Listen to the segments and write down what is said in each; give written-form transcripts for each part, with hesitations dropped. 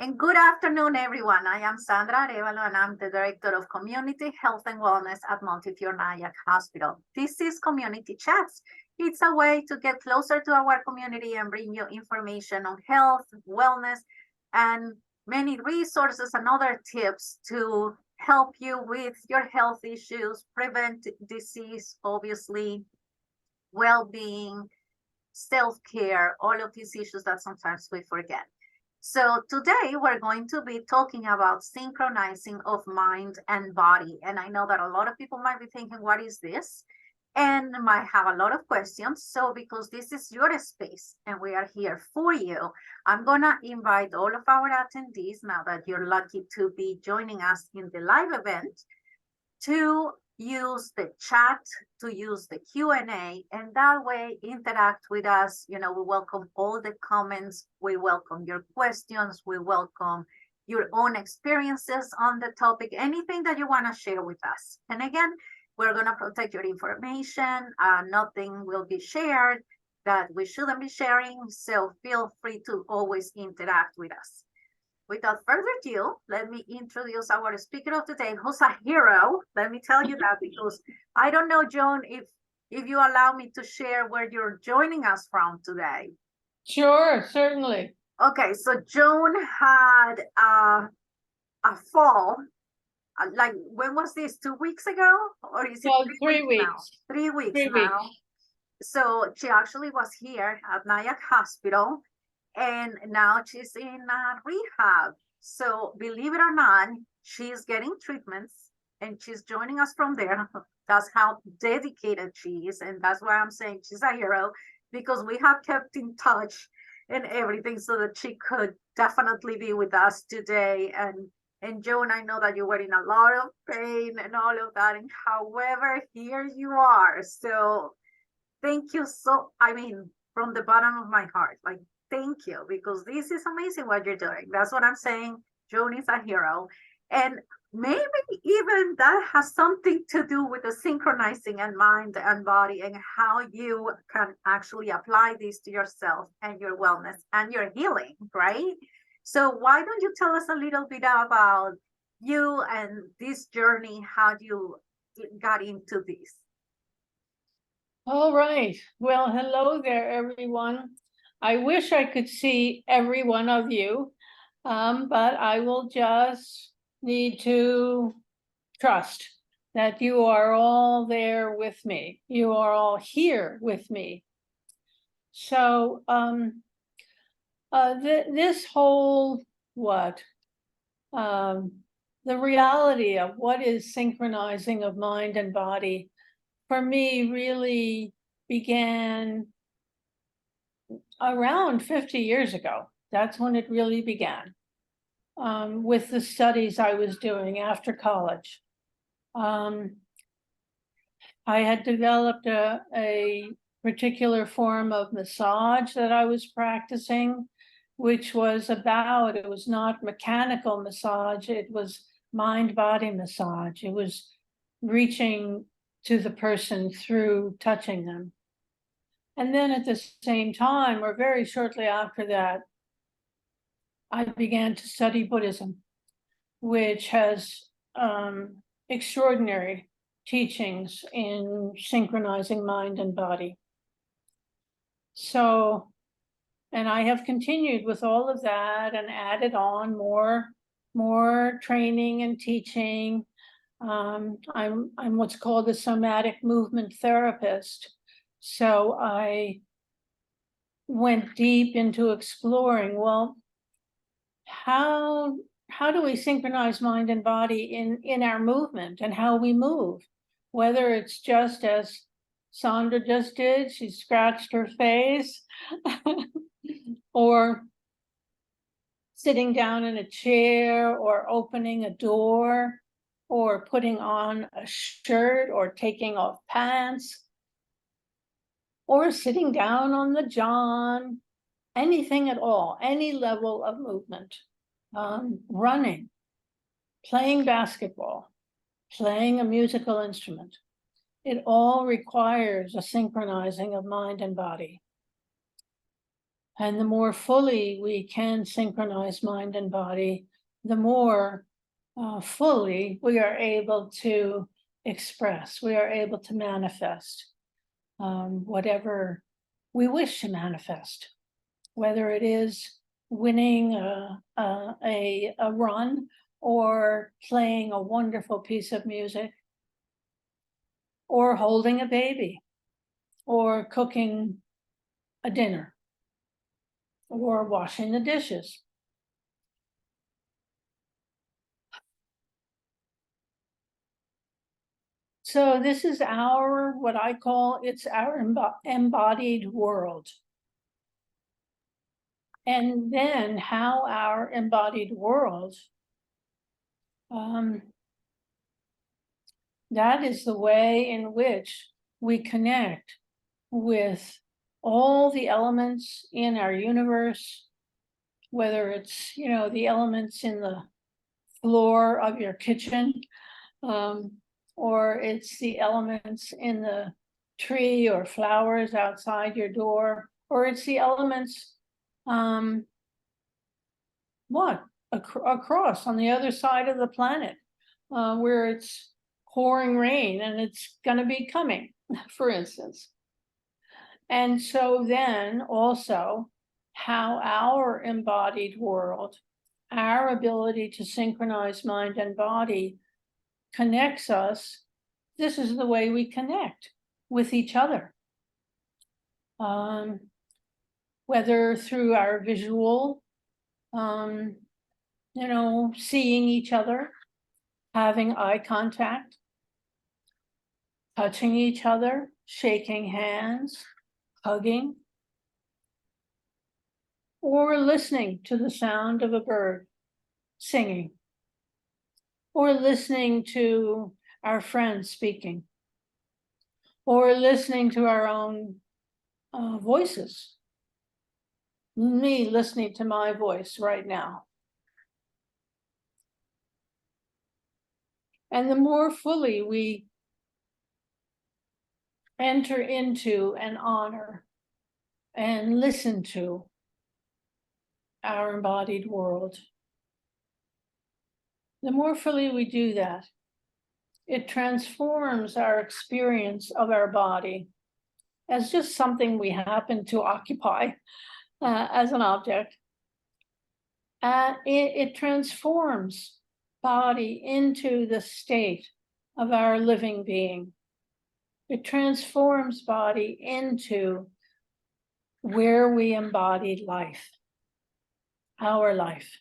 And good afternoon, everyone. I am Sandra Arevalo, and I'm the Director of Community Health and Wellness at Montefiore Nyack Hospital. This is Community Chats. It's a way to get closer to our community and bring you information on health, wellness, and many resources and other tips to help you with your health issues, prevent disease, obviously, well-being, self-care, all of these issues that sometimes we forget. So today we're going to be talking about synchronizing of mind and body. And I know that a lot of people might be thinking, what is this? And might have a lot of questions. So because this is your space and we are here for you, I'm gonna invite all of our attendees, now that you're lucky to be joining us in the live event, to use the chat, to use the Q&A, and that way interact with us. We welcome all the comments, we welcome your questions, we welcome your own experiences on the topic, anything that you want to share with us. And again, we're going to protect your information. Nothing will be shared that we shouldn't be sharing, so feel free to always interact with us. Without further ado, let me introduce our speaker of today, who's a hero. Let me tell you that, because I don't know, Joan, if you allow me to share where you're joining us from today. Sure, certainly. Okay, so Joan had a fall. Like, when was this? 2 weeks ago? Or is it 3 weeks? Now? 3 weeks 3 now. weeks. So she actually was here at Nyack Hospital, and now she's in rehab. So believe it or not, she's getting treatments and she's joining us from there. That's how dedicated she is. And that's why I'm saying she's a hero, because we have kept in touch and everything so that she could definitely be with us today. And Joan, I know that you were in a lot of pain and all of that. And however, here you are. So thank you. From the bottom of my heart, like, thank you, because this is amazing what you're doing. That's what I'm saying. Joan is a hero. And maybe even that has something to do with the synchronizing and mind and body, and how you can actually apply this to yourself and your wellness and your healing, right? So why don't you tell us a little bit about you and this journey, how you got into this? All right. Well, hello there, everyone. I wish I could see every one of you, but I will just need to trust that you are all there with me. You are all here with me. So this whole the reality of what is synchronizing of mind and body, for me, really began around 50 years ago. That's when it really began, with the studies I was doing after college. I had developed a particular form of massage that I was practicing, which was it was not mechanical massage, it was mind-body massage. It was reaching to the person through touching them. And then at the same time, or very shortly after that, I began to study Buddhism, which has extraordinary teachings in synchronizing mind and body. So, and I have continued with all of that and added on more training and teaching. I'm what's called a somatic movement therapist. So I went deep into exploring, well, how do we synchronize mind and body in our movement and how we move? Whether it's just as Sandra just did, she scratched her face, or sitting down in a chair, or opening a door, or putting on a shirt, or taking off pants, or sitting down on the john, anything at all, any level of movement, running, playing basketball, playing a musical instrument. It all requires a synchronizing of mind and body. And the more fully we can synchronize mind and body, the more fully we are able to express, we are able to manifest whatever we wish to manifest, whether it is winning a run or playing a wonderful piece of music or holding a baby or cooking a dinner or washing the dishes. So this is our, what I call, it's our embodied world. And then how our embodied world, that is the way in which we connect with all the elements in our universe, whether it's, you know, the elements in the floor of your kitchen, or it's the elements in the tree or flowers outside your door, or it's the elements across on the other side of the planet, where it's pouring rain and it's going to be coming, for instance. And so then also how our embodied world, our ability to synchronize mind and body connects us. This is the way we connect with each other. Whether through our visual, you know, seeing each other, having eye contact, touching each other, shaking hands, hugging, or listening to the sound of a bird singing, or listening to our friends speaking, or listening to our own voices. Me listening to my voice right now. And the more fully we enter into and honor and listen to our embodied world, the more fully we do that, it transforms our experience of our body as just something we happen to occupy as an object. It transforms body into the state of our living being. It transforms body into where we embodied life, our life.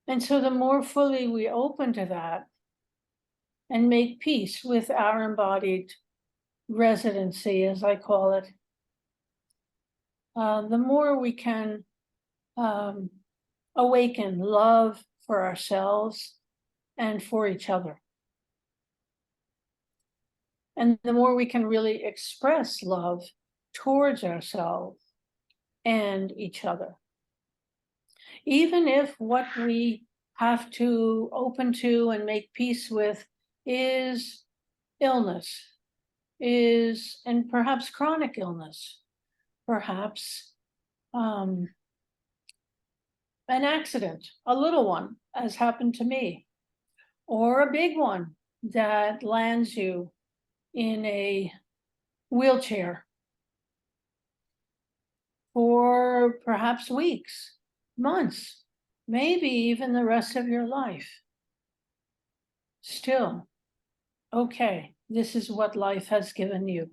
And so the more fully we open to that and make peace with our embodied residency, as I call it, the more we can awaken love for ourselves and for each other. And the more we can really express love towards ourselves and each other. Even if what we have to open to and make peace with is illness, and perhaps chronic illness, perhaps an accident, a little one, as happened to me, or a big one that lands you in a wheelchair for perhaps weeks, months, maybe even the rest of your life. Still, okay, this is what life has given you.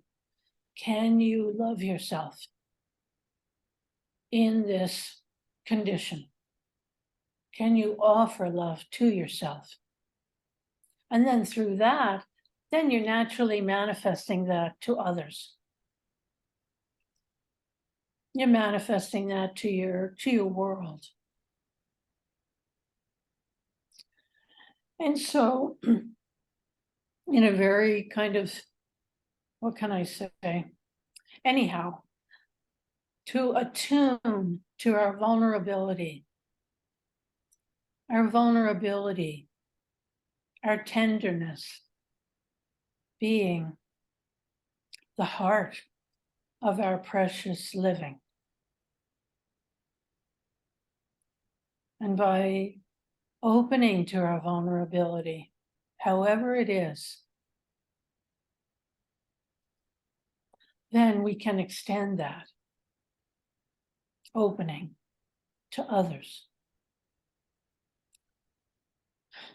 Can you love yourself in this condition? Can you offer love to yourself? And then through that, then you're naturally manifesting that to others. You're manifesting that to your world. And so, in a very kind of, what can I say? Anyhow, to attune to our vulnerability, our tenderness, being the heart of our precious living. And by opening to our vulnerability, however it is, then we can extend that opening to others.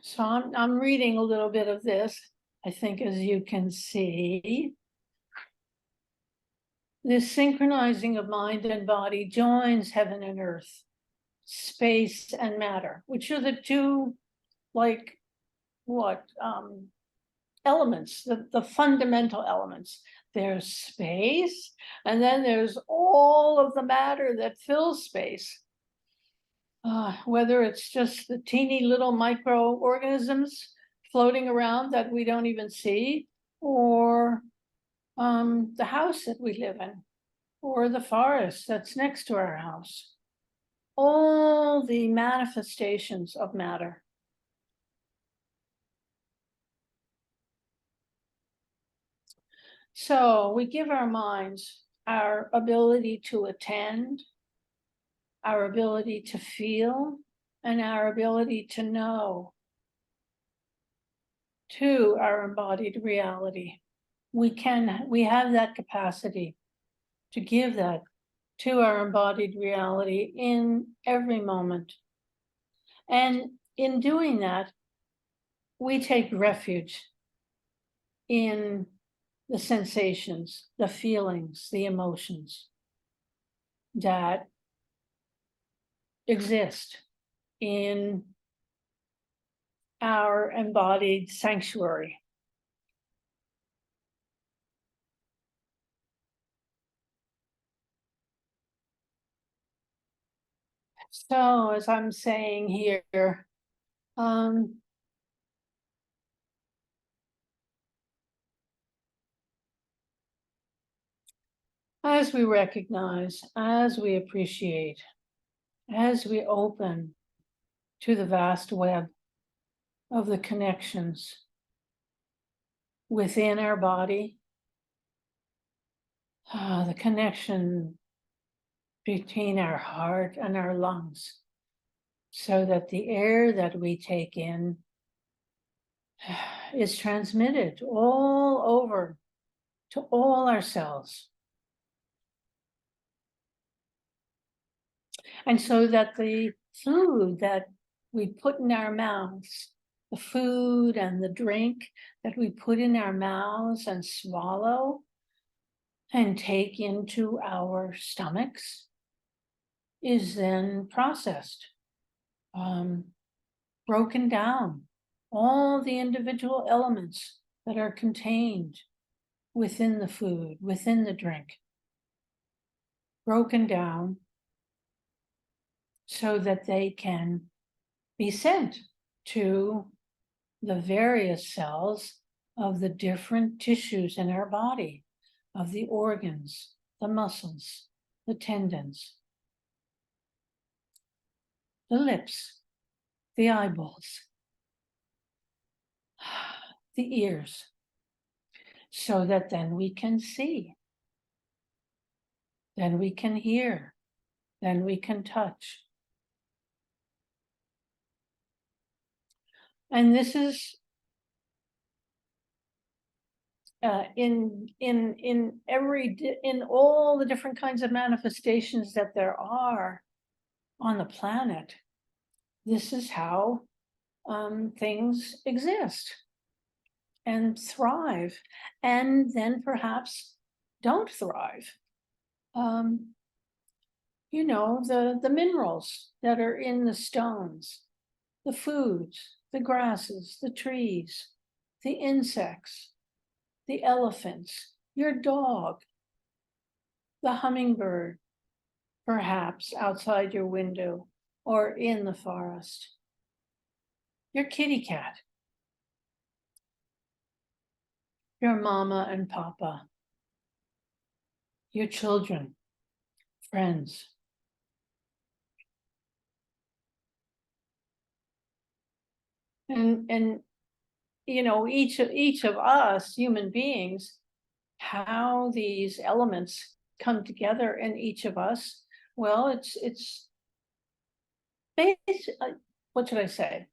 So I'm reading a little bit of this. I think, as you can see, this synchronizing of mind and body joins heaven and earth, space and matter, which are the two, like, elements, the fundamental elements. There's space, and then there's all of the matter that fills space. Whether it's just the teeny little microorganisms floating around that we don't even see, or the house that we live in, or the forest that's next to our house. All the manifestations of matter. So we give our minds our ability to attend, our ability to feel, and our ability to know to our embodied reality. We have that capacity to give that to our embodied reality in every moment. And in doing that, we take refuge in the sensations, the feelings, the emotions that exist in our embodied sanctuary. So, as I'm saying here, as we recognize, as we appreciate, as we open to the vast web of the connections within our body, the connection between our heart and our lungs, so that the air that we take in is transmitted all over to all our cells. And so that the food that we put in our mouths, the food and the drink that we put in our mouths and swallow and take into our stomachs, is then processed, broken down. All the individual elements that are contained within the food, within the drink, broken down so that they can be sent to the various cells of the different tissues in our body, of the organs, the muscles, the tendons, the lips, the eyeballs, the ears, so that then we can see, then we can hear, then we can touch. And this is in all the different kinds of manifestations that there are on the planet. This is how things exist and thrive, and then perhaps don't thrive. You know, the minerals that are in the stones, the foods, the grasses, the trees, the insects, the elephants, your dog, the hummingbird, perhaps outside your window or in the forest, your kitty cat, your mama and papa, your children, friends. And you know, each of us human beings, how these elements come together in each of us? Well, it's what should I say?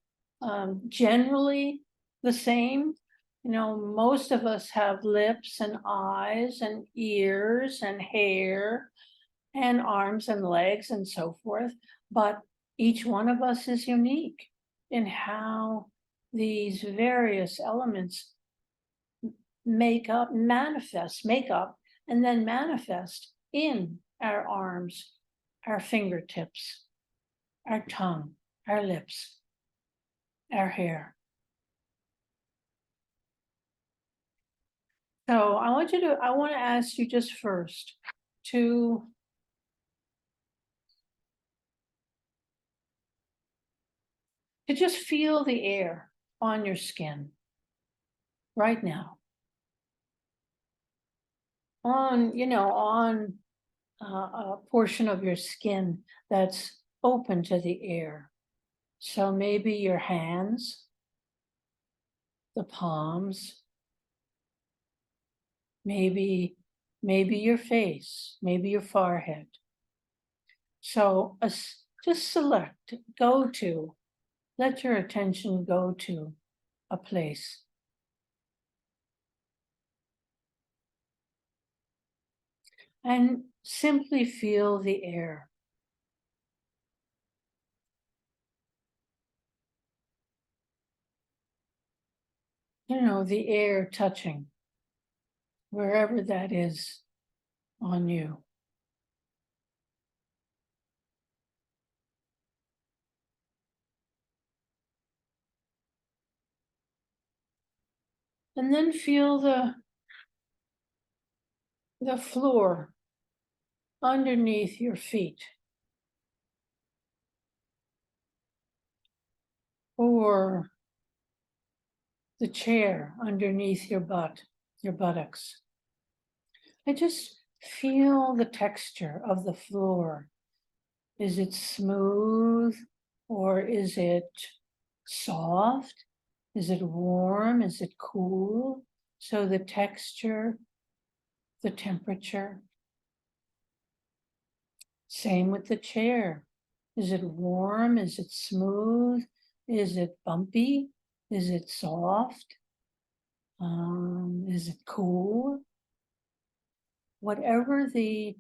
Generally the same. You know, most of us have lips and eyes and ears and hair and arms and legs and so forth, but each one of us is unique in how these various elements make up, and then manifest in our arms, our fingertips, our tongue, our lips, our hair. So I want to ask you just first to just feel the air on your skin right now. On a portion of your skin that's open to the air. So maybe your hands, the palms, maybe your face, maybe your forehead. So just select, let your attention go to a place. And simply feel the air. The air touching wherever that is on you. And then feel the floor underneath your feet. Or the chair underneath your buttocks. And just feel the texture of the floor. Is it smooth or is it soft? Is it warm? Is it cool? So the texture, the temperature. Same with the chair. Is it warm? Is it smooth? Is it bumpy? Is it soft? Is it cool? Whatever the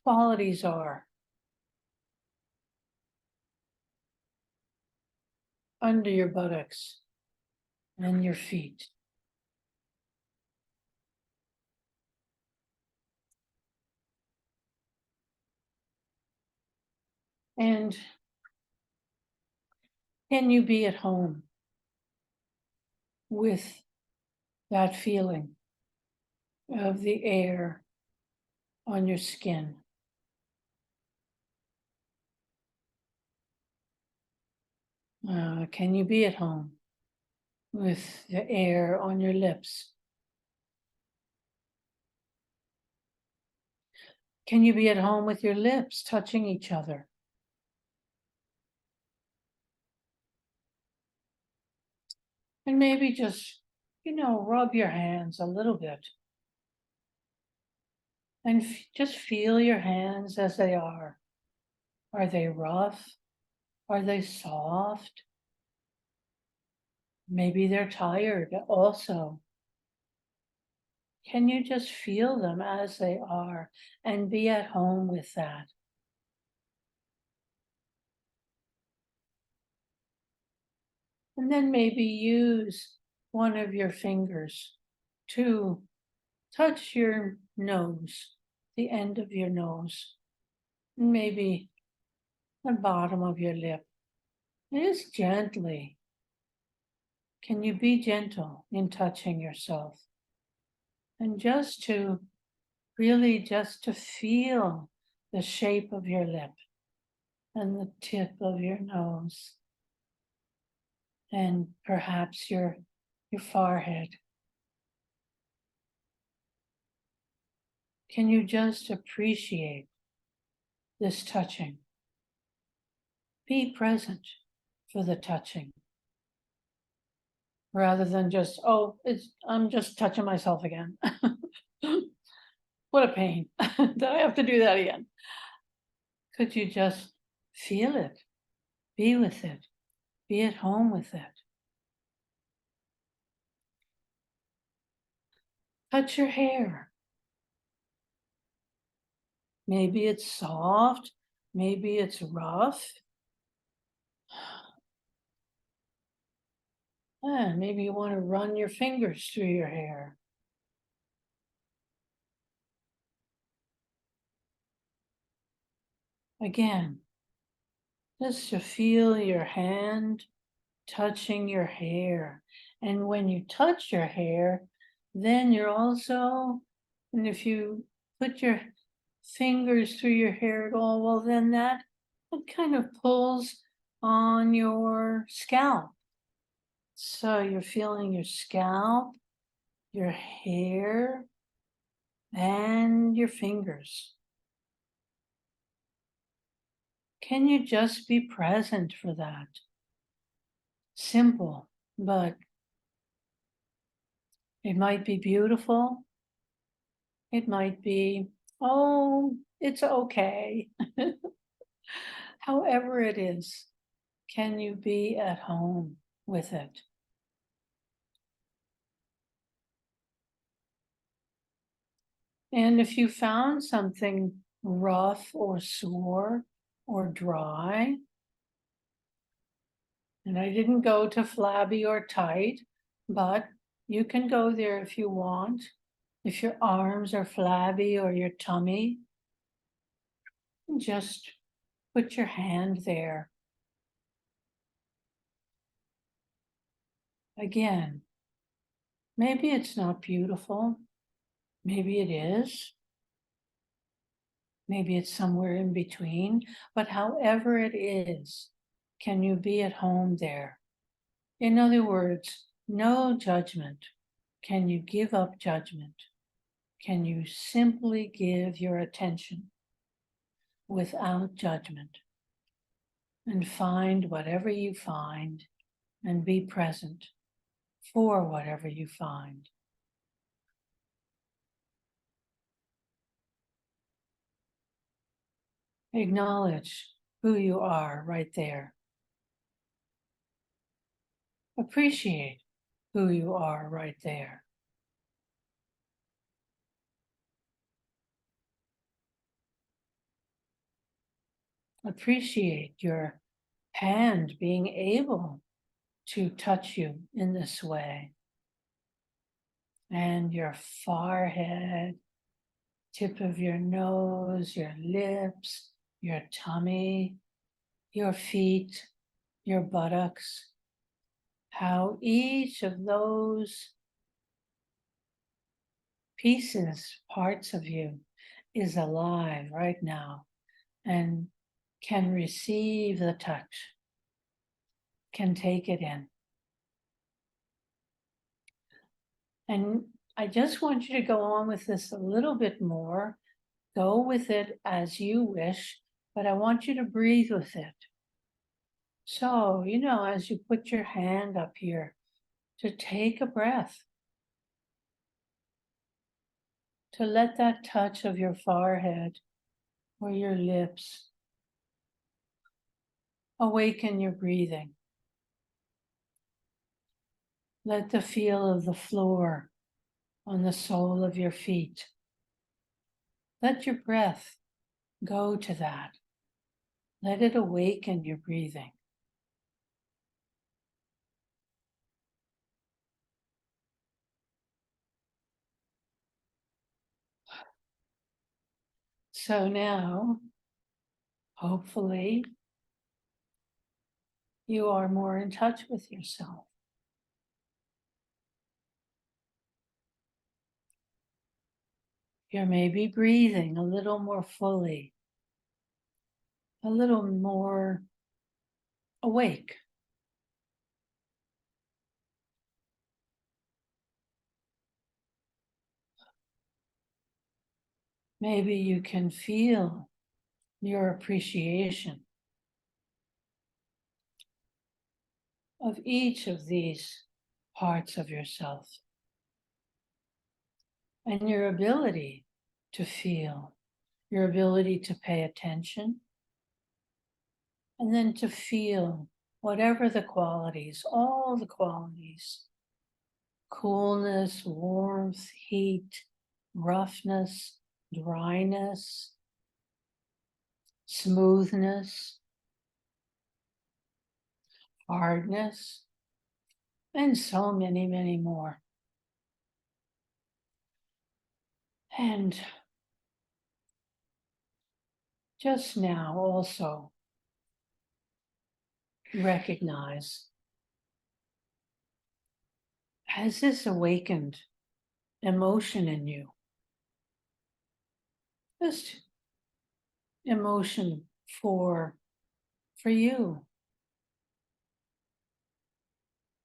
qualities are under your buttocks and your feet. And can you be at home with that feeling of the air on your skin? Can you be at home with the air on your lips? Can you be at home with your lips touching each other? And maybe just, rub your hands a little bit. And just feel your hands as they are. Are they rough? Are they soft? Maybe they're tired also. Can you just feel them as they are and be at home with that? And then maybe use one of your fingers to touch your nose, the end of your nose, maybe the bottom of your lip. And just gently. Can you be gentle in touching yourself? And just to feel the shape of your lip and the tip of your nose and perhaps your forehead. Can you just appreciate this touching? Be present for the touching rather than just, I'm just touching myself again. What a pain that I have to do that again. Could you just feel it, be with it, be at home with it? Touch your hair. Maybe it's soft, maybe it's rough. And maybe you want to run your fingers through your hair. Again, just to feel your hand touching your hair. And when you touch your hair, then you're also, and if you put your fingers through your hair at all, well, then that kind of pulls on your scalp. So you're feeling your scalp, your hair, and your fingers. Can you just be present for that? Simple, but it might be beautiful. It might be, oh, it's okay. However it is, can you be at home with it? And if you found something rough or sore or dry, and I didn't go to flabby or tight, but you can go there if you want. If your arms are flabby or your tummy, just put your hand there. Again, maybe it's not beautiful. Maybe it is. Maybe it's somewhere in between. But however it is, can you be at home there? In other words, no judgment. Can you give up judgment? Can you simply give your attention without judgment and find whatever you find and be present for whatever you find? Acknowledge who you are right there. Appreciate who you are right there. Appreciate your hand being able to touch you in this way. And your forehead, tip of your nose, your lips, your tummy, your feet, your buttocks. How each of those pieces, parts of you, is alive right now and can receive the touch, can take it in. And I just want you to go on with this a little bit more. Go with it as you wish, but I want you to breathe with it. So, as you put your hand up here, to take a breath, to let that touch of your forehead or your lips awaken your breathing. Let the feel of the floor on the sole of your feet. Let your breath go to that. Let it awaken your breathing. So now, hopefully, you are more in touch with yourself. You're maybe breathing a little more fully, a little more awake. Maybe you can feel your appreciation of each of these parts of yourself and your ability to feel, your ability to pay attention, and then to feel whatever the qualities, all the qualities, coolness, warmth, heat, roughness, dryness, smoothness, hardness, and so many, many more. And just now also recognize, has this awakened emotion in you? Just emotion for you.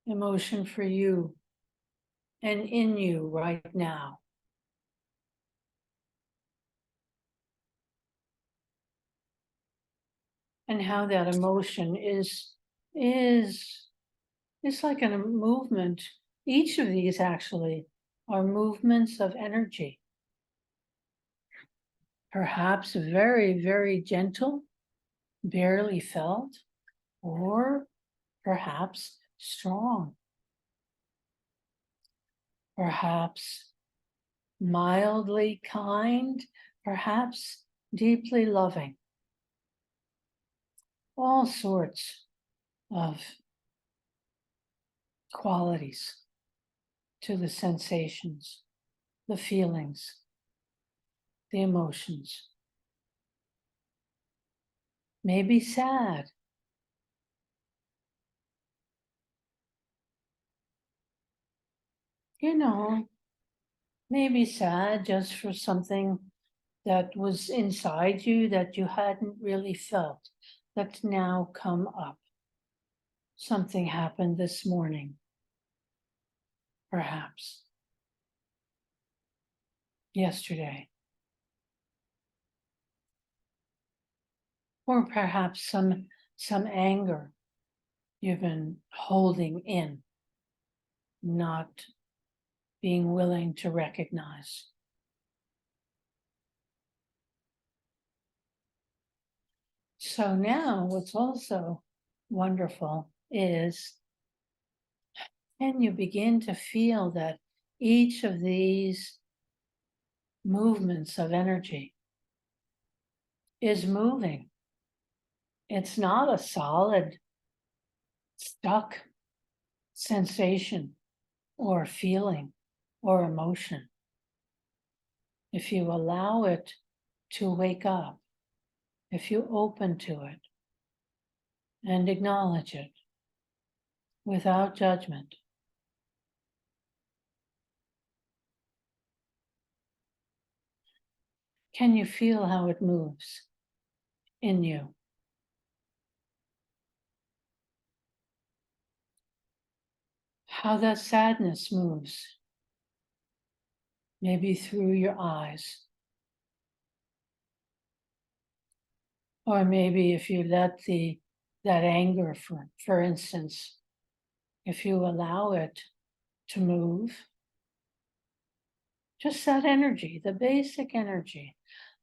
Emotion for you and in you right now. And how that emotion is like a movement. Each of these actually are movements of energy. Perhaps very, very gentle, barely felt, or perhaps strong. Perhaps mildly kind, perhaps deeply loving. All sorts of qualities to the sensations, the feelings, the emotions. Maybe sad. You know, maybe sad just for something that was inside you that you hadn't really felt, that's now come up. Something happened this morning, perhaps yesterday, or perhaps some anger you've been holding in, not being willing to recognize. So now what's also wonderful is, can you begin to feel that each of these movements of energy is moving? It's not a solid, stuck sensation or feeling or emotion. If you allow it to wake up, if you open to it and acknowledge it without judgment, can you feel how it moves in you? How that sadness moves, maybe through your eyes. Or maybe if you let that anger, for instance, if you allow it to move, just that energy, the basic energy,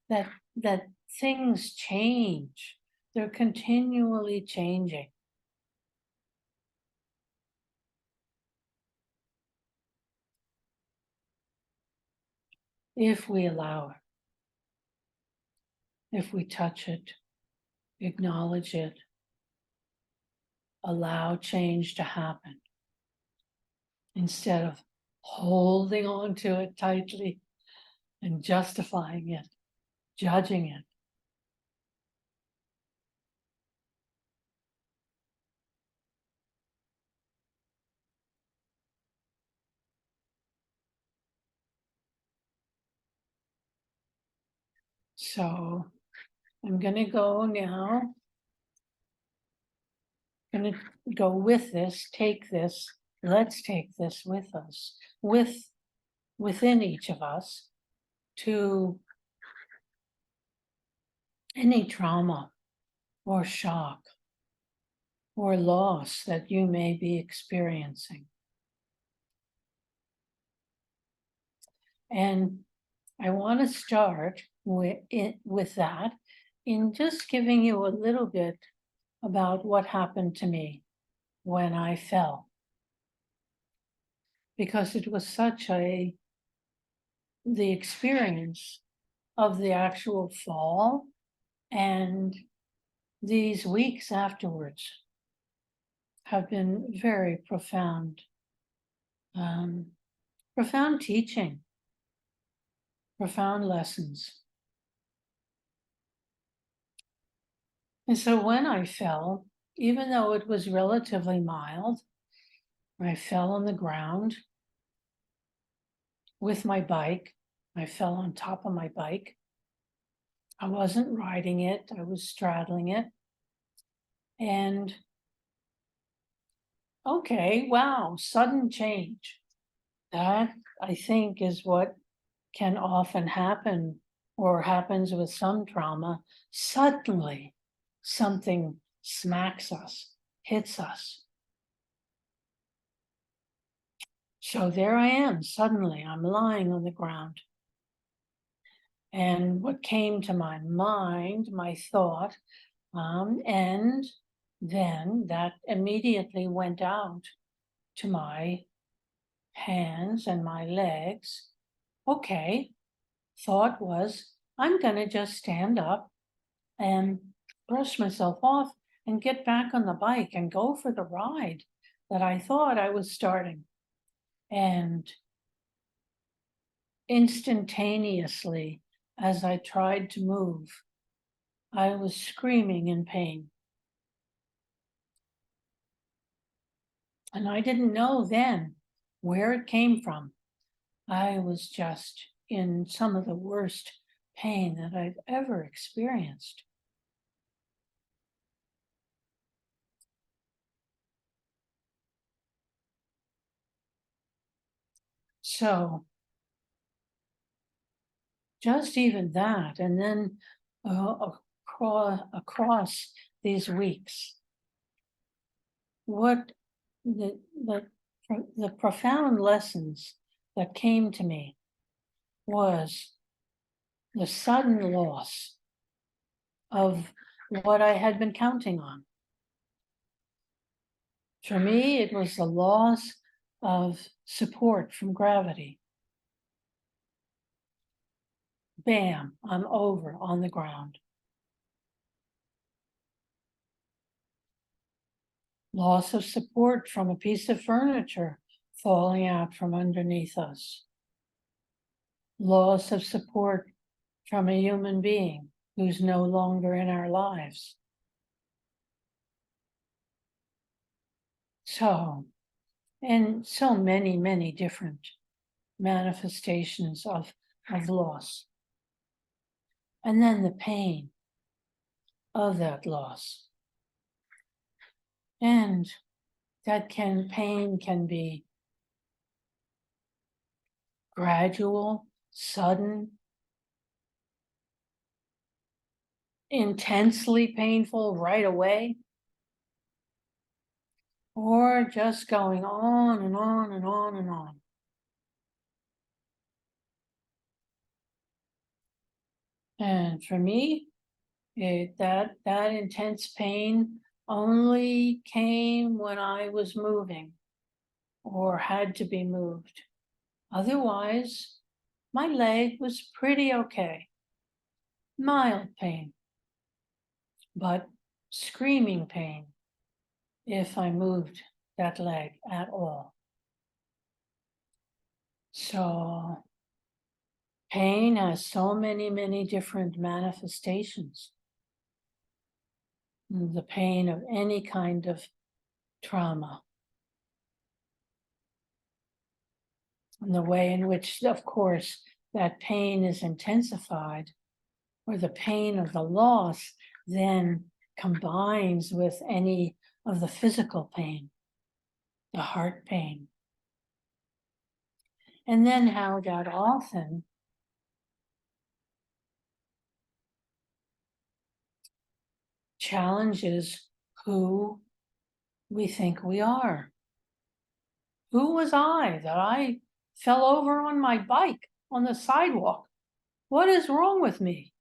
that things change. They're continually changing. If we allow it, if we touch it, acknowledge it, allow change to happen, instead of holding on to it tightly and justifying it, judging it. So I'm going to go now. I'm going to go with this, take this. Let's take this with us, within each of us, to any trauma or shock or loss that you may be experiencing. And I want to start with that in just giving you a little bit about what happened to me when I fell. Because it was such the experience of the actual fall and these weeks afterwards have been very profound, profound teaching, profound lessons. And so when I fell, even though it was relatively mild, I fell on the ground with my bike. I fell on top of my bike. I wasn't riding it, I was straddling it. And okay, wow, sudden change. That, I think, is what can often happen or happens with some trauma. Suddenly, something smacks us, hits us. So there I am, suddenly I'm lying on the ground. And what came to my mind, my thought, and then that immediately went out to my hands and my legs. Okay, thought was, I'm going to just stand up and brush myself off and get back on the bike and go for the ride that I thought I was starting. And instantaneously, as I tried to move, I was screaming in pain. And I didn't know then where it came from. I was just in some of the worst pain that I've ever experienced. So just even that, and then across these weeks, what the profound lessons that came to me was the sudden loss of what I had been counting on. For me, it was the loss of support from gravity. Bam, I'm over on the ground. Loss of support from a piece of furniture falling out from underneath us. Loss of support from a human being who's no longer in our lives. So, and so many, many different manifestations of loss. And then the pain of that loss. And that pain can be gradual, sudden, intensely painful right away, or just going on and on and on and on. And for me, that intense pain only came when I was moving or had to be moved. Otherwise, my leg was pretty okay. Mild pain, but screaming pain if I moved that leg at all. So pain has so many, many different manifestations. The pain of any kind of trauma. And the way in which, of course, that pain is intensified, or the pain of the loss then combines with any of the physical pain, the heart pain. And then how that often challenges who we think we are. Who was I that I fell over on my bike on the sidewalk What is wrong with me?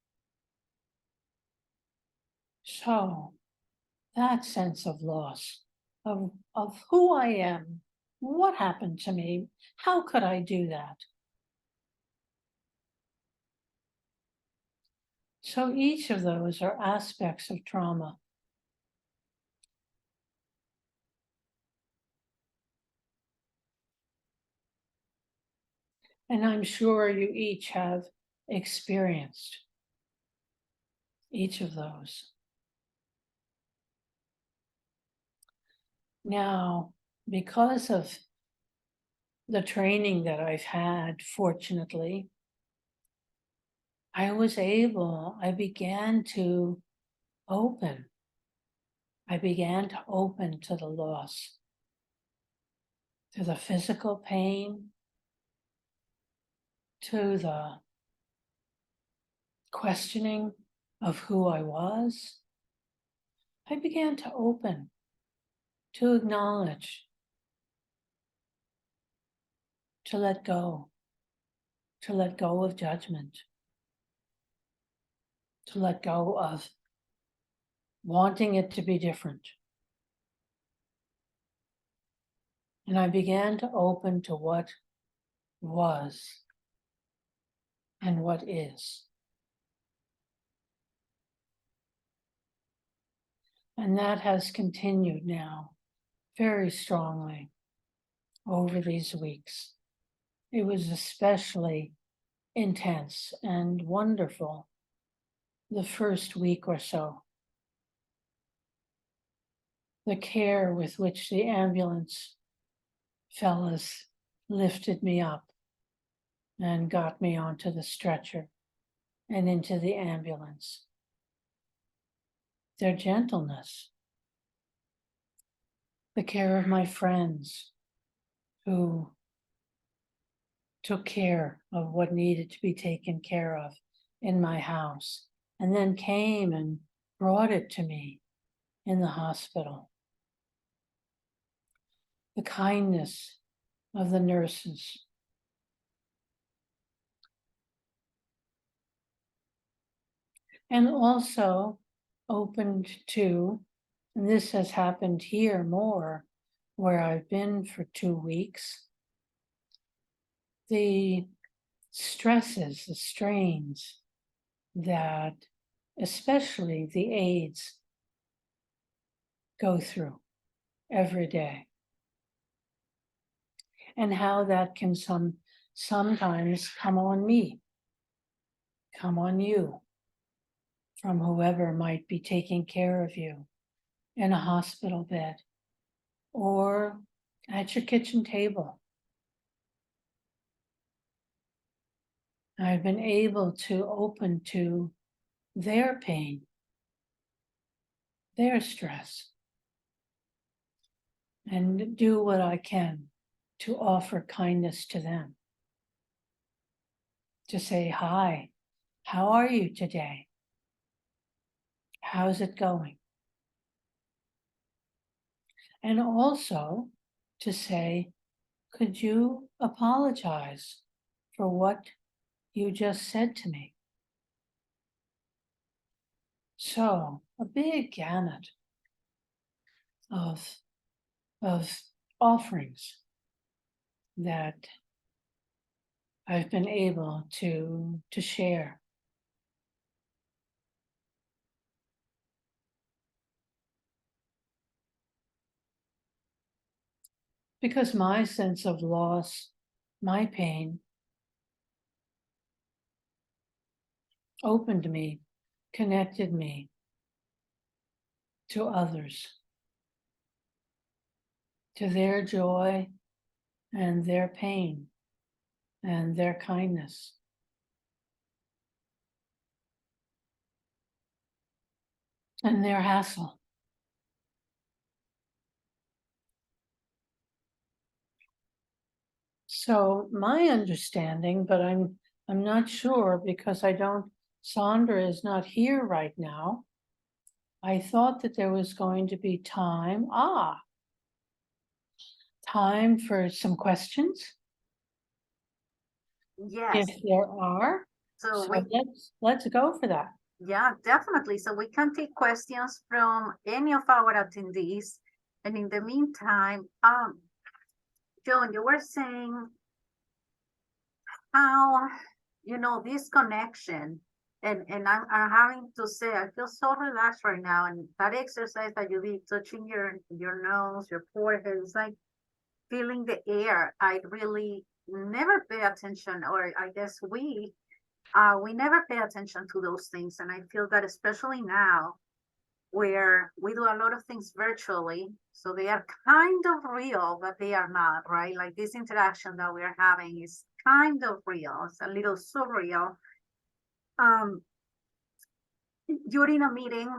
So that sense of loss, of who I am, what happened to me, how could I do that? So each of those are aspects of trauma. And I'm sure you each have experienced each of those. Now, because of the training that I've had, fortunately, I began to open. I began to open to the loss, to the physical pain, to the questioning of who I was. I began to open, to acknowledge, to let go of judgment, to let go of wanting it to be different. And I began to open to what was and what is. And that has continued now very strongly over these weeks. It was especially intense and wonderful the first week or so. The care with which the ambulance fellas lifted me up and got me onto the stretcher and into the ambulance. Their gentleness, the care of my friends who took care of what needed to be taken care of in my house, and then came and brought it to me in the hospital. The kindness of the nurses. And also opened to, and this has happened here more, where I've been for 2 weeks, the stresses, the strains that especially the aides go through every day. And how that can sometimes come on me, come on you, from whoever might be taking care of you in a hospital bed or at your kitchen table. I've been able to open to their pain, their stress, and do what I can to offer kindness to them. To say, hi, how are you today? How's it going? And also to say, could you apologize for what you just said to me? So a big gamut of offerings that I've been able to share. Because my sense of loss, my pain, opened me, connected me to others, to their joy and their pain and their kindness. And their hassle. So my understanding, but I'm not sure because Sandra is not here right now. I thought that there was going to be time for some questions, Yes, if there are. So So we, let's go for that. yeah, definitely. So we can take questions from any of our attendees. And in the meantime, Joan, you were saying how, this connection, and I'm having to say, I feel so relaxed right now. And that exercise that you did, touching your nose, your forehead, it's like feeling the air. I really never pay attention, or I guess we never pay attention to those things. And I feel that especially now where we do a lot of things virtually, so they are kind of real, but they are not, right? Like this interaction that we are having is kind of real. It's a little surreal. Um, during a meeting,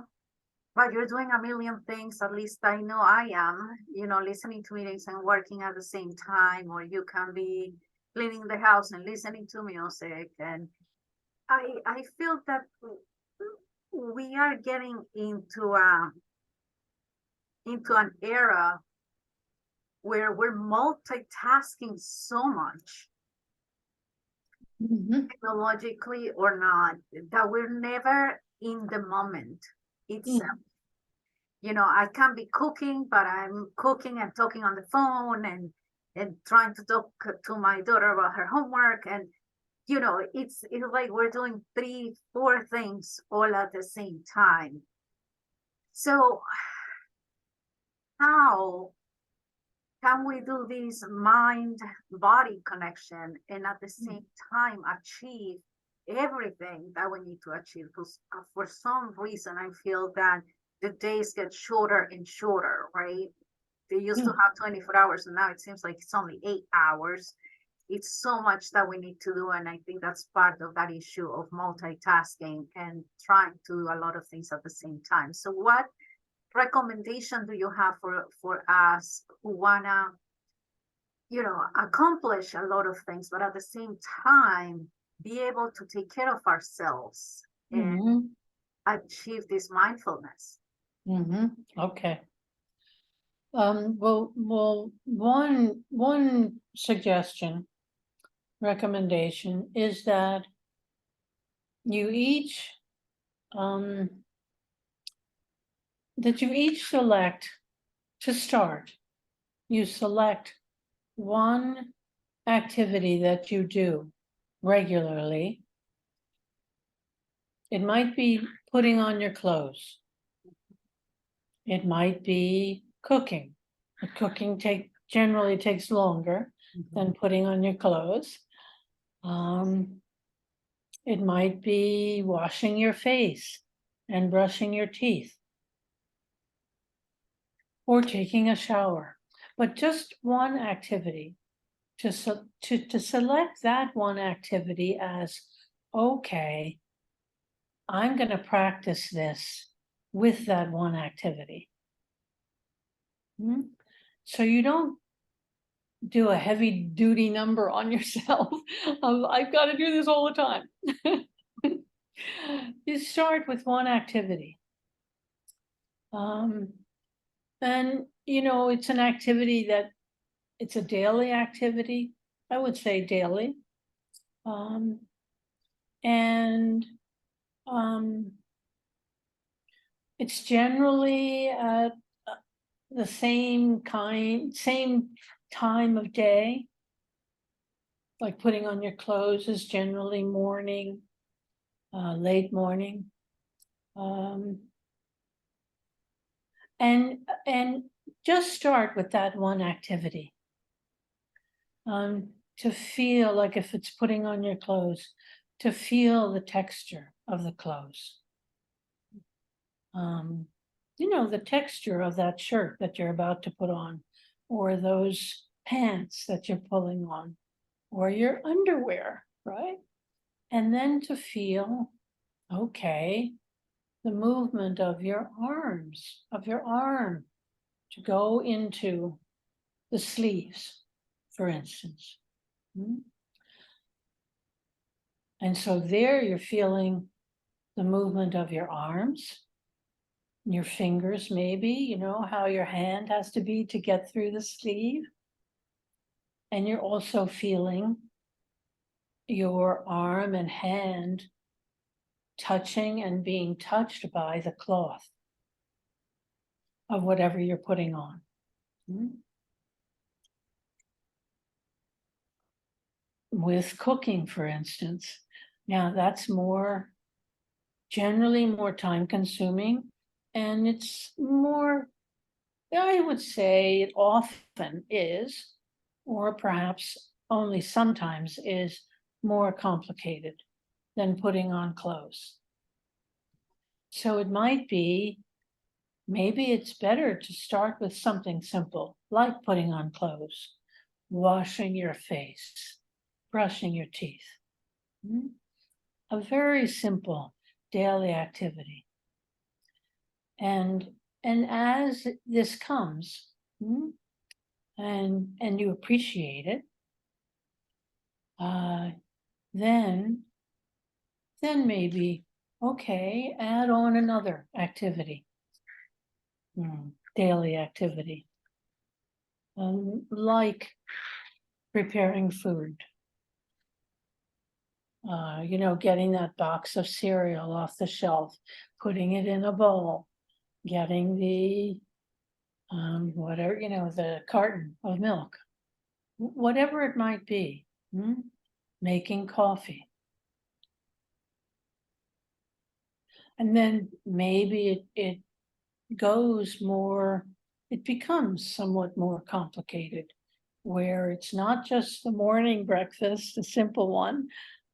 but you're doing a million things, at least I know I am, listening to meetings and working at the same time, or you can be cleaning the house and listening to music. And I feel that we are getting into an era where we're multitasking so much, technologically or not, that we're never in the moment itself. I can be cooking, but I'm cooking and talking on the phone and trying to talk to my daughter about her homework. And it's like we're doing 3-4 things all at the same time. So how can we do this mind body connection and at the same time achieve everything that we need to achieve? Because for some reason I feel that the days get shorter and shorter, right? They used to have 24 hours and now it seems like it's only 8 hours. It's so much that we need to do, and I think that's part of that issue of multitasking and trying to do a lot of things at the same time. So what recommendation do you have for us who wanna accomplish a lot of things, but at the same time be able to take care of ourselves and achieve this mindfulness? Okay. Well, one suggestion, recommendation is that you each select, to start, you select one activity that you do regularly. It might be putting on your clothes. It might be cooking. Cooking generally takes longer than putting on your clothes. It might be washing your face and brushing your teeth, or taking a shower, but just one activity. To select that one activity as, okay, I'm going to practice this with that one activity. So you don't do a heavy duty number on yourself. I've got to do this all the time. You start with one activity. And it's an activity that it's a daily activity. I would say daily. It's generally at the same time of day. Like putting on your clothes is generally morning, late morning. And just start with that one activity. To feel, like if it's putting on your clothes, to feel the texture of the clothes. The texture of that shirt that you're about to put on, or those pants that you're pulling on, or your underwear, right? And then to feel, okay, the movement of your arms, of your arm, to go into the sleeves, for instance. And so there you're feeling the movement of your arms, your fingers, maybe, how your hand has to be to get through the sleeve. And you're also feeling your arm and hand touching and being touched by the cloth of whatever you're putting on. With cooking, for instance, now that's generally more time consuming, and it's more, I would say it often is, or perhaps only sometimes is, more complicated than putting on clothes. So it might be, maybe it's better to start with something simple, like putting on clothes, washing your face, brushing your teeth. A very simple daily activity. And as this comes, and you appreciate it, then maybe, okay, add on another activity, daily activity, like preparing food. Getting that box of cereal off the shelf, putting it in a bowl, getting the whatever, the carton of milk, whatever it might be, making coffee. And then maybe it becomes somewhat more complicated, where it's not just the morning breakfast, a simple one,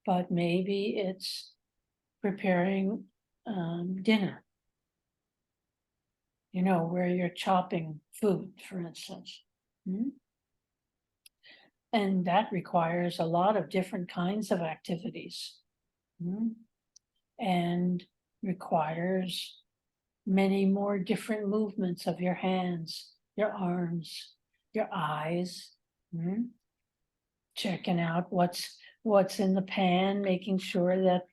but maybe it's preparing dinner, where you're chopping food, for instance. And that requires a lot of different kinds of activities, and requires many more different movements of your hands, your arms, your eyes, checking out what's in the pan, making sure that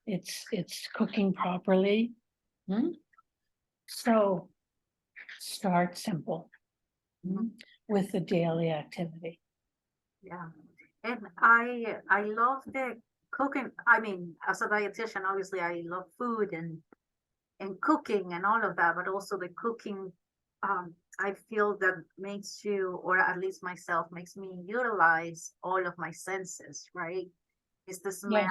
it's cooking properly. So start simple with the daily activity. Yeah, and I love the cooking. I mean, as a dietitian, obviously I love food and cooking and all of that, but also the cooking, I feel that makes you, or at least myself, makes me utilize all of my senses, right? It's the smell,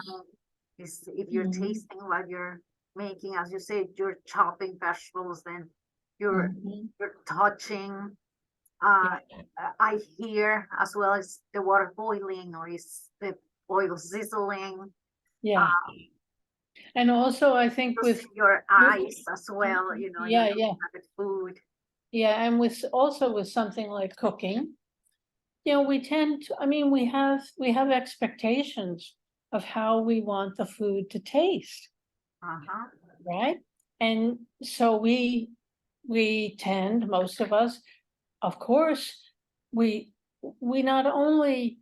Yes. is if you're tasting what you're making, as you say, you're chopping vegetables, then you're touching. I hear as well as the water boiling or is the oil sizzling. Yeah. And also I think with your eyes as well, you're looking at the food. Yeah, and with something like cooking, we tend to, we have expectations of how we want the food to taste, right? And so we tend, most of us, of course, we not only,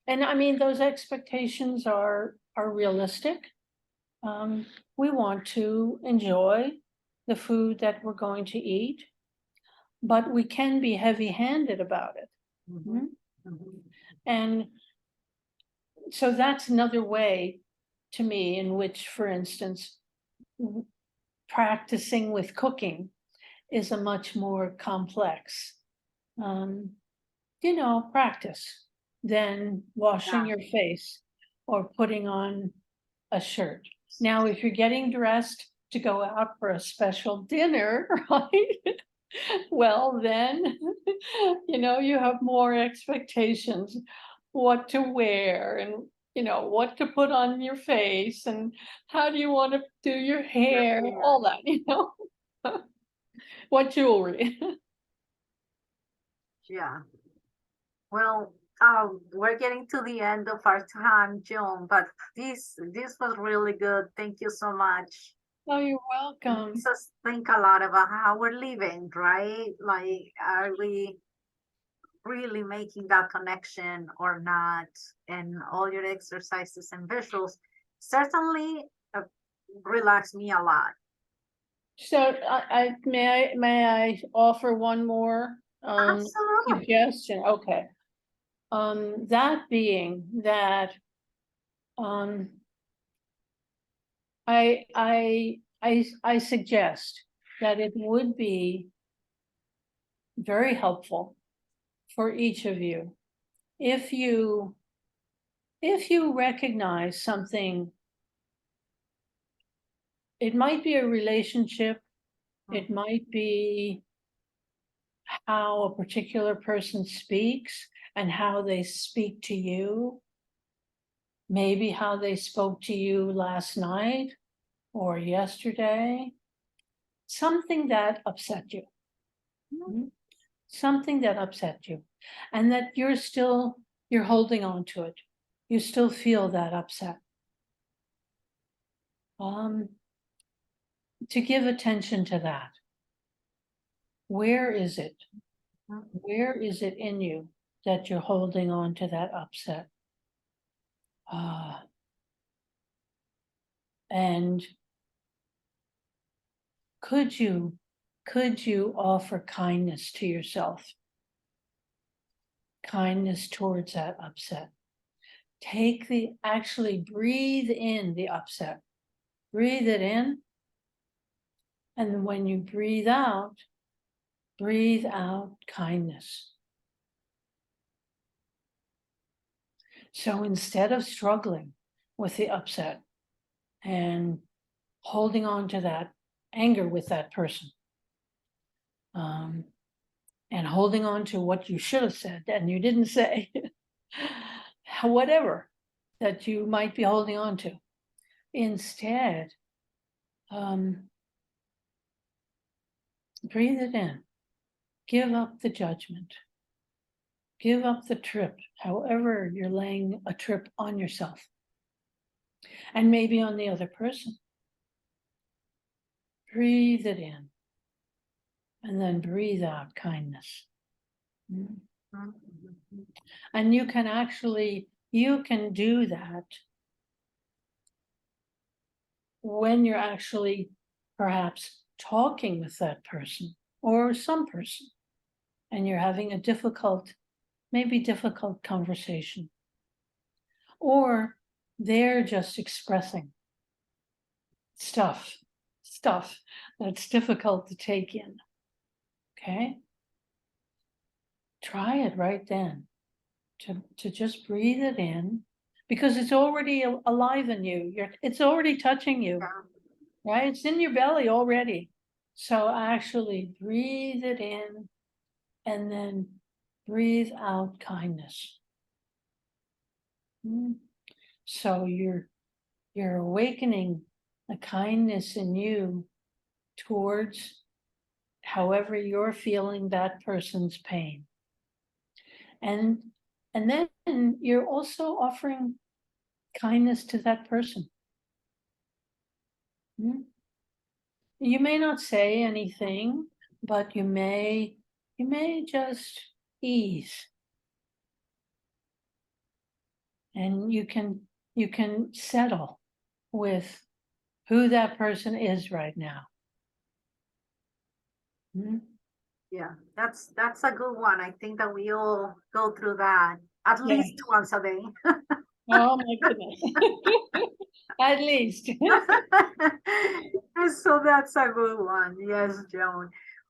and those expectations are realistic. We want to enjoy the food that we're going to eat, but we can be heavy-handed about it. And so that's another way, to me, in which, for instance, practicing with cooking is a much more complex, practice than washing your face or putting on a shirt. Now, if you're getting dressed to go out for a special dinner, right? Well, then, you have more expectations, what to wear and, what to put on your face and how do you want to do your hair, all that, what jewelry. Yeah. Well, we're getting to the end of our time, Joan, but this was really good. Thank you so much. Oh, you're welcome. It makes us think a lot about how we're living, right? Like, are we really making that connection or not? And all your exercises and visuals certainly relax me a lot. So may I offer one more Absolutely. suggestion? Okay. That being that I suggest that it would be very helpful for each of you if you recognize something. It might be a relationship, it might be how a particular person speaks and how they speak to you, maybe how they spoke to you last night or yesterday, something that upset you. Something that upset you, and that you're holding on to it. You still feel that upset. To give attention to that. Where is it? Where is it in you that you're holding on to that upset? And could you offer kindness to yourself? Kindness towards that upset. Actually breathe in the upset. Breathe it in. And when you breathe out kindness. So instead of struggling with the upset and holding on to that anger with that person, and holding on to what you should have said and you didn't say, whatever that you might be holding on to, instead, breathe it in. Give up the judgment. Give up the trip, however you're laying a trip on yourself. And maybe on the other person. Breathe it in. And then breathe out kindness. And you can do that when you're actually perhaps talking with that person or some person, and you're having a difficult conversation, or they're just expressing stuff that's difficult to take in. Okay? Try it right then to just breathe it in, because it's already alive in you. It's already touching you, right? It's in your belly already. So actually breathe it in and then breathe out kindness. So you're awakening the kindness in you towards however you're feeling that person's pain. And then you're also offering kindness to that person. You may not say anything, but you may just ease. And you can settle with who that person is right now. Yeah, that's a good one. I think that we all go through that at least once a day. Oh my goodness. At least. So that's a good one. Yes, Joan.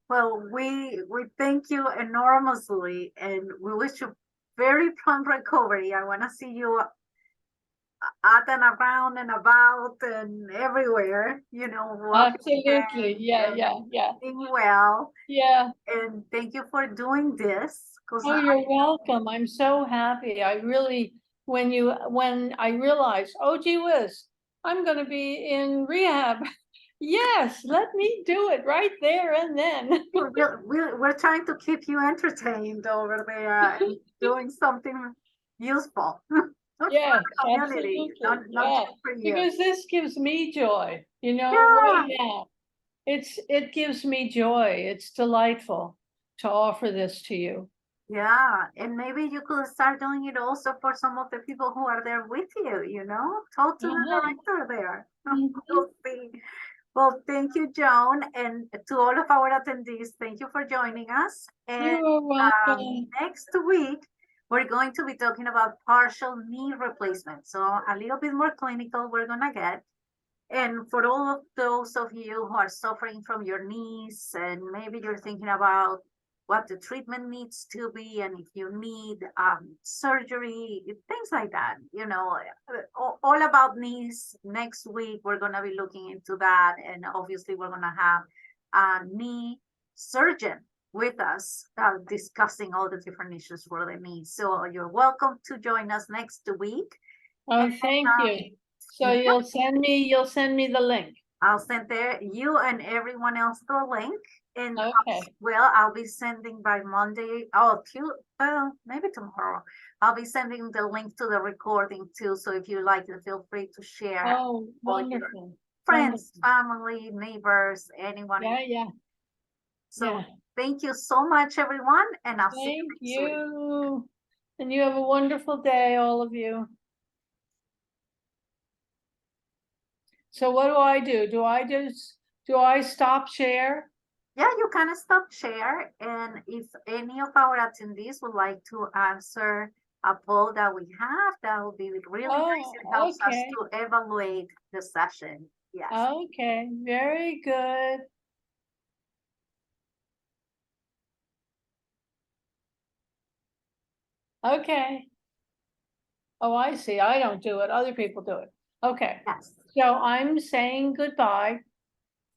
Well, we thank you enormously, and we wish you very prompt recovery. I want to see you out and around and about and everywhere, walking Absolutely. Yeah. doing well. Yeah. And thank you for doing this. Oh, you're welcome. I'm so happy. I really, when I realized, oh gee whiz, I'm gonna be in rehab. Yes, let me do it right there and then. we're trying to keep you entertained over there and doing something useful. Yes, For the community, absolutely. not Yeah, just for you. because this gives me joy, Yeah. right now. It gives me joy. It's delightful to offer this to you. Yeah, and maybe you could start doing it also for some of the people who are there with you, talk to the director there. We'll see. Well, thank you, Joan, and to all of our attendees, thank you for joining us. And You're welcome. next week, We're going to be talking about partial knee replacement. So a little bit more clinical we're gonna get. And for all of those of you who are suffering from your knees and maybe you're thinking about what the treatment needs to be and if you need surgery, things like that, you know, all about knees. Next week, we're going to be looking into that. And obviously, we're going to have a knee surgeon with us discussing all the different issues for the knee. So you're welcome to join us next week. Oh, And, thank you. So yeah. you'll send me the link. I'll send there you and everyone else the link. And Okay. well, I'll be sending by Monday. Maybe tomorrow. I'll be sending the link to the recording too. So if you like it, feel free to share. Oh, all your wonderful. friends, Wonderful. family, neighbors, anyone. Yeah, yeah. So Yeah. thank you so much, everyone. And I'll see you Thank next week. you. And you have a wonderful day, all of you. So what do? Do I stop share? Yeah, you can stop share. And if any of our attendees would like to answer a poll that we have, that would be really nice. It helps us Okay. to evaluate the session. Yes. Okay, very good. Okay. Oh, I see. I don't do it. Other people do it. Okay. Yes. So I'm saying goodbye.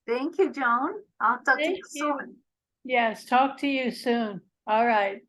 Thank you, Joan. I'll talk to Thank you you. soon. Yes, talk to you soon. All right.